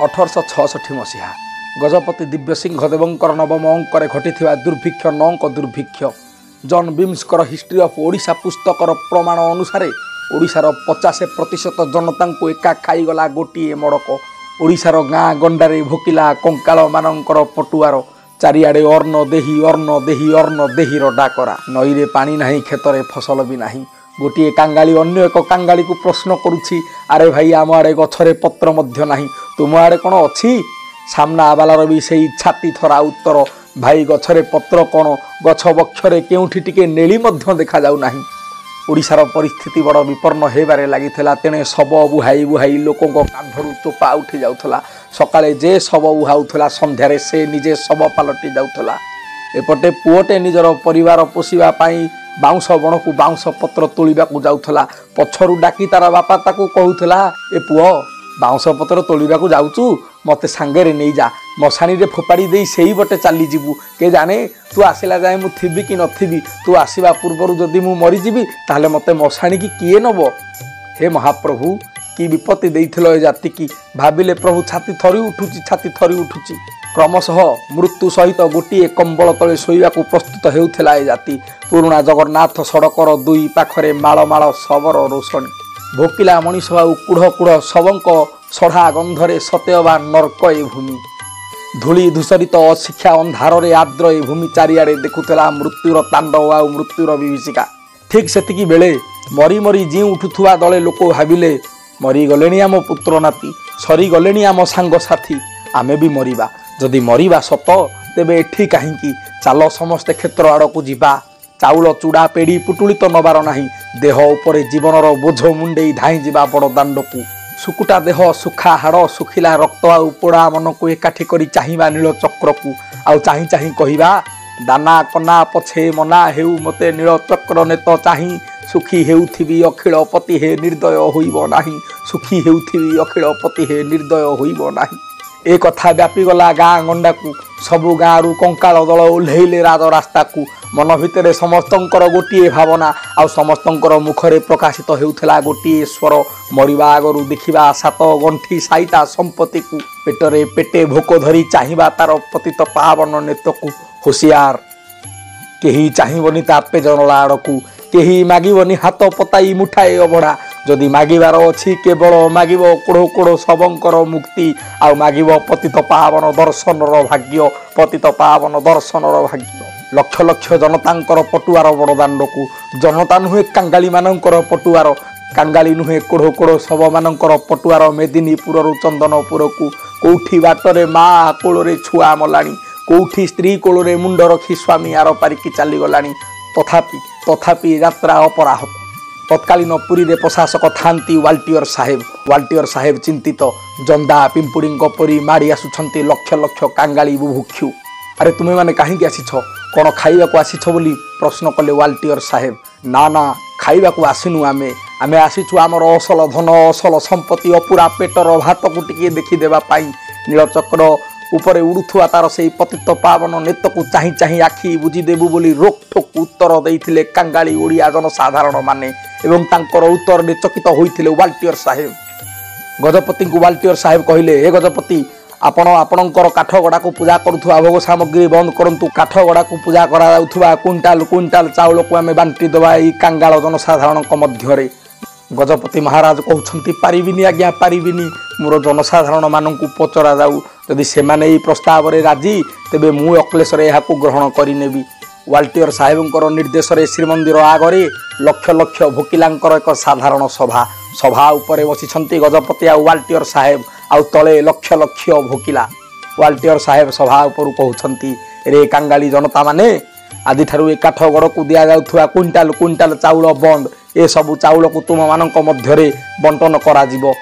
1866 मसीहा गजपति दिव्यसिंह देवंकर नवम अंकरे घटी दुर्भिक्ष 9 दुर्भिक्ष जॉन बिम्सकर हिस्ट्री ऑफ ओडिशा पुस्तकर प्रमाण अनुसार ओडिशार 50% जनता को एका खाईगला गोटे मड़क। ओडिशार गाँ गंडारे भोकिला कंकाल मानकर पटुआर चारिआडे अर्ण देही डाकरा। नईरे पानी नहीं खेतरे फसल भी नहीं। गोटे कांगाली अन्य एक कांगाली को प्रश्न करुछि, अरे भाई आम आड़े गछरे पत्र मध्य नहीं, तुम आड़े कौन अच्छी? सामना आबालार भी से छाती थरा उत्तर, भाई गछरे पत्र कौन, गछ बक्षरे केउठी टिके नेली मध्य देखा जाऊ नाही। ओडिशार परिस्थिति बड़ विपन्न हेबारे लागिथिला। तेणे शब बुहाई बुहाई लोकों कांधरू चोपा उठी जाउथला। सकाळे जे शब बुहाउथला संध्यारे से निजे शब पालटी जाउथला। एपटे पुओटे निजर परिवार पोषिबा पाई बाउंस बण को बाउंस पत्र तोलिबा को जाउथला। पछरु डाकी तार बापा ताकू कहूथला, ए पुओ बाउंस पत्र तोलिबा को जाउचू, मते सांगेरे नै जा, मशानी रे फोपाड़ी देई सेही बटे चली जीवु। के जाने तू आसिला जाए मु थिबी कि नथिबी, तू आसीबा पूर्वरु जदि मु मरि जीवी ताहले मते मशानी की किए नबो? हे महाप्रभु की विपत्ति देइथिलो ए जाति की। भाबिले प्रभु छाती थरी उठुची। क्रमशः मृत्यु सहित गोटे कंबल तले शोइबा को प्रस्तुत हेउथिला ए जाति। पुराणा जगन्नाथ सड़कर दुई पाखरे माଳ माଳ शबर रोषणी। भोकिला मनीष बाबू कुढ़ कुढ़ शवंक सढ़ा गंधरे सतेअबा नर्क ए भूमि। धूली धूसरित अशिक्षा अंधारे आद्र ए भूमि चारिआडे देखुला मृत्युर तांडव आ मृत्युर विभीषिका। ठीक सेतिकी बेले मरी मरी जी उठुथुवा दले लोक भाबिले, मरी गलेनी आम पुत्र नाती, सरी गलेनी आम सांग साथी, आमे भी मरिबा। जदि मरिबा सत तेबे एठी काहींकी, चाल समस्ते क्षेत्र आड़कू जिबा। चाउल चूड़ा पेड़ी पुटुली तो नबार नाही। देह उपरे जीवनर बोझ मुंडे धाई जिबा बड़ दांडकू। सुकुटा देह सुखा हाड़ सुखिला रक्त आ पोड़ा मन को एकाठी करी चाहिबा नील चक्र को। आउ चाही चाही कहिबा, दाना कना पछे मना हेउ मते नील चक्र नेत चाही। सुखी हेउथिबी अखिल पति हे निर्दय होइबो नाही। सुखी हेउथिबी अखिल पति हे निर्दय होइबो नाही। ए कथा व्यापी गला गाँ गंडा को। सबु गाँ रु कंकाल दल ओह्लेइले राज रास्ता को। मन भितर समस्तंकर गोटे भावना, आ समस्तंकर मुखरे प्रकाशित हेउथला गोटे स्वर, मरिबा आगरु देखिबा सात गंठी साइता संपत्ति को। पेटरे पेटे भोक धरी चाहिबा तार पतित पावन नेत को। होशियार केही चाहिबनी ता पेजनला आड़कू, केही मागिबनी हाथ पताई मुठाए अबड़ा। जदि मागिबार अछि केवल मागिब कोढ़ कोढ़ सबंकर मुक्ति, आउ मागिब पतित पावन दर्शनर भाग्य, पतित पावन दर्शनर भाग्य। लक्ष लक्ष जनतांकर पटुआर बड़दांड को। जनता नुहे कांगाली मानकर पटुआर, कांगाली नुहे कोढ़ कोढ़ सब मानकर पटुआर। मेदिनीपुर चंदनपुर को कौठी बाटरे माँ कोଳରେ छुआ मलाणी, कौठी स्त्री कोଳରେ मुंड रखी स्वामी आर पारिकी चली गलाणी। तथापि यात्रा अपराहत। तत्कालीन पुरी रे प्रशासक थांती वाल्टियर साहेब चिंतित। जंदा पिंपुड़ी परी माड़ी आसुछंती लक्ष लक्ष कांगाली बुभुक्षु। अरे तुम्हें माने कहीं आसीछ, कौन खाइबा को आसीछ बोली प्रश्न कले वाल्टियर साहेब। ना खाइबा को आसिनु, आमे आसीछु आमर असल धन असल संपत्ति अपूरा पेटर भात को टिके देखी देबा पाई। नीलचक्र उपरे उड़ुथुआ तार से पतित पावन नेत को चाही चाही आखि बुझीदेबू बोली रोकठोक उत्तर देइथिले कांगाली ओडिया जनसाधारण माने। एवं तांकर उत्तर रे चकित होइथिले वाल्टियर साहेब। गजपति को वाल्टियर साहेब कहिले, हे गजपति आपण आपणकर काठगड़ा को पूजा करुथुआ भोग सामग्री बंद करंतु। काठगड़ा को पूजा करा जाउथुआ क्विंटाल क्विंटाल चाउल को आमे बांटी देबा ई कांगाल जनसाधारण मध्यरे। गजपति महाराज कहउछंती, पारिबिनी आज्ञा पारिबिनी। मोर जनसाधारण माननकु पचरा जाऊ, जदि सेमाने ई प्रस्ताव रे राजी तेबे मु अक्लेश रे एहाकु ग्रहण करि नेबी। वाल्टियर साहेबंकर निर्देश रे श्रीमंदिर आगरे लक्ष लक्ष भोकिलांकर एक साधारण सभा उपरे बसिछंती गजपति आ वाल्टियर साहेब, आउ तले लक्ष लक्ष भोकिला। वाल्टियर साहेब सभा उपरु कहउछंती, रे कांगाली जनता माने, आदि ठारू ए काठगड़ को दिया जाउथुआ क्विंटाल क्विंटाल चाउल बंद। ए सबु चाउल को तुम मानक मध्यरे बंटन करा जिवो।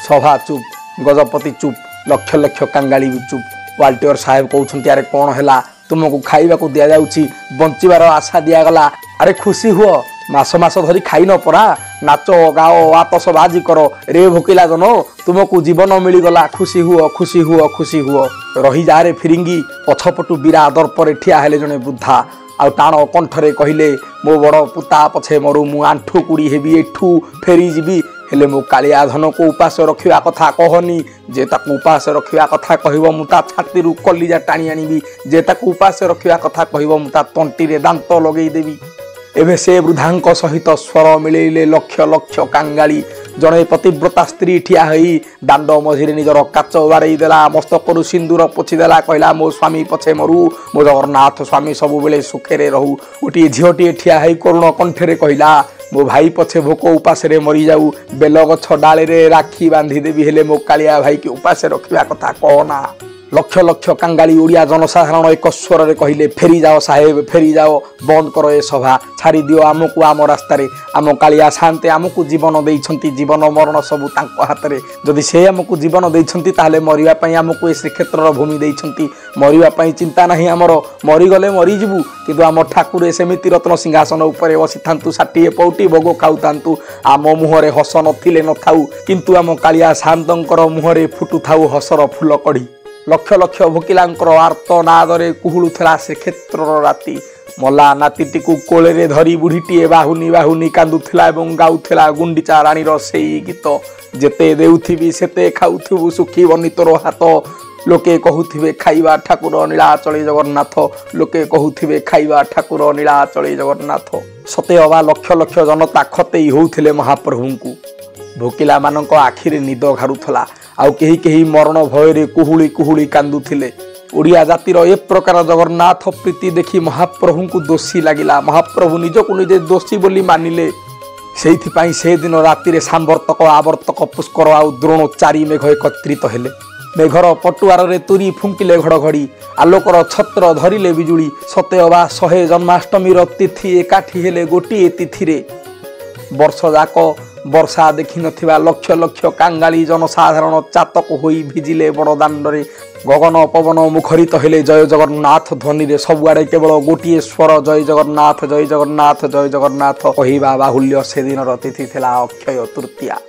सभा चुप, गजपति चुप, लक्ष लक्ष कांगाली भी चुप। वाल्टियर साहेब कहउछंती, अरे कौन हैला, तुमको खाइबा को दिया जाउची, बंचिबार आशा दिया गला। अरे खुशी हुओ, मास मास धरी खाई न परा, नाच गाओ आतसबाजी करो। रे भोकिला जनो, तुमको जीवन मिलगला, खुशी हुओ खुशी हुओ खुशी हुओ। रही जा रे फिरिंगी। पछपटु बिरा दर्परे ठिया हेले जने वृद्धा। आउ टाण कंठरे कहिले, मो बड़ पुता पछे मरु, मु आंठू कुड़ी हेबी, एठू फेरी जीवी। हेले मो कालिया धन को उपास रखा कथा कहनी जे ताकू उपास रखा कथा कह मुता छाती कलिजा टाणी आनिबी जे ताकू उपास रखा कथा कह मुता तंटी रे दांत लगेदेवी। एवं से वृद्धा सहित स्वर मिलेले लक्ष लक्ष कांगाली जड़े पतिव्रता स्त्री ठिया होई दांड मझिरे निजर काच बाड़े देला मस्तक सिंदूर पोछीदेला कहला मो स्वामी पछे मरु मो जगन्नाथ स्वामी सबु बेले सुखेरे रहू। गोटे झीटी ठिया होई करुण कंठरे कहला मो भाई पछे भोक उपास मरी जाऊ बेल गछ डाले राखी बांधी देवी हेले मो कालिया भाई की उपास रखा कथा कहना। लक्ष लक्ष कांगाली ओडिया जनसाधारण एक स्वर कहले फेरी जाओ साहेब फेरी जाओ बंद करो ए सभा छाड़ी दियो आमको आम रास्तार आम कालिया शांते आमको जीवन देइछंती जीवन मरण सबू तांको हाथ रे जदि से आमको जीवन देइछंती ताहले मरिबा पई आमको ए श्रीक्षेत्र भूमि देइछंती मरिबा पई चिंता नहीं आमर मरीगले मरीजबू किंतु आम ठाकुर सेमिति रत्न सिंहासन उपरे बसी थांतु षाठिए पौटी भोग खाऊतांतु आम मुहरे हस नथिले न थाऊ किंतु आम कालिया शांतंकर मुहरे फुटु थाऊ हसर फूल कढ़ी। लक्ष लक्ष भोकिलांकर आर्तनादरे कुहुलुथला श्रीक्षेत्रर राति मला नातीटीकू कोले धरी बुढ़ीटीए बाहुनी बाहुनी कांदुथिला एवं गाउथिला गुंडीचा राणीर सेई गीत जेते देउथिबी सेते खाउथिबु सुखी बनी तोर हाथ लोके कहूथिबे खाइबा ठाकुर नीलाचले जगन्नाथ लोके कहूथिबे खाइबा ठाकुर नीलाचले जगन्नाथ। सते अबा लक्ष लक्ष जनता खतेई होउथिले महाप्रभुंकु भोकिला मानक आखिरे निद घारुथला आउ केही केही मरण भयरे कुहुली कुहुली कांदुथिले। ओडिया जातिर ए प्रकार जगन्नाथ प्रीति देखि महाप्रभु को दोषी लगिला महाप्रभु निजको निजे दोषी बोली मानिले सेइथिपाई से दिन राति सांवर्तक आवर्तक पुष्कर आउ द्रोण चारि मेघ एकत्रित हेले मेघर पटुआर रे तुरी फुंकिले घड़घड़ी आलोकर छत्र धरिले बिजुली सते अबा 100 जन्माष्टमी तिथि एकाठी हेले गोटे तिथि रे वर्ष जाक वर्षा देखि नथिबा लक्ष लक्ष कांगाली जनसाधारण चातक होई भिजिले बड़दाण्डरे गगन पवन मुखरित हेले जय जगन्नाथ ध्वनि रे सबुआड़े केवल गोटे स्वर जय जगन्नाथ जय जगन्नाथ जय जगन्नाथ कहिबा बाहुल्य से दिन तिथि थिला अक्षय तृतीया।